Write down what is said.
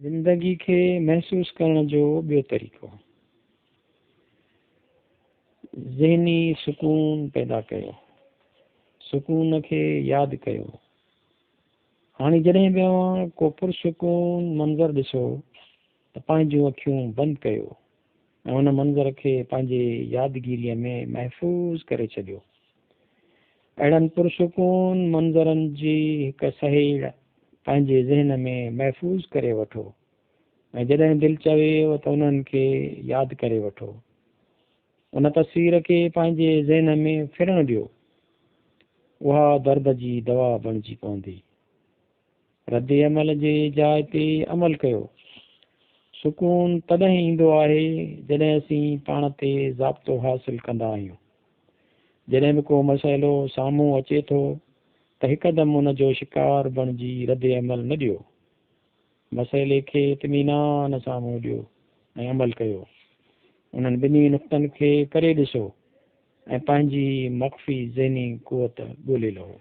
ज़िंदगी खे महसूस करण जो ॿियो तरीक़ो, ज़हनी सुकून पैदा कयो, सुकून खे यादि कयो। हाणे जॾहिं बि को पुरसुकून मंज़र ॾिसो त पंहिंजूं अखियूं बंदि कयो ऐं उन मंज़र खे पंहिंजे यादगिरीअ में महफ़ूज़ करे छॾियो। अहिड़नि पुरसुकून मंज़रनि जी हिकु सहेड़ पंहिंजे ज़हन में महफ़ूज़ करे वठो ऐं जॾहिं दिलि चवे त उन्हनि खे यादि करे वठो। उन तस्वीर खे पंहिंजे ज़हन में फिरणु ॾियो। उहा दर्द जी दवा बणिजी पवंदी। रद अमल जे जाइ ते अमल कयो। सुकून तॾहिं ईंदो आहे जॾहिं असीं पाण ते ज़ाब्तो हासिलु कंदा आहियूं। जॾहिं बि को मसइलो साम्हूं अचे थो त हिकदमि उन जो शिकार बणिजी रद अमल न ॾियो। मसइले खे इत्मीनान सां मुंहुं ॾियो ऐं अमल कयो। उन्हनि ॿिन्ही नुक़्तनि खे करे ॾिसो ऐं पंहिंजी मख़फ़ी ज़हनी क़ुवत ॻोल्हे लहो।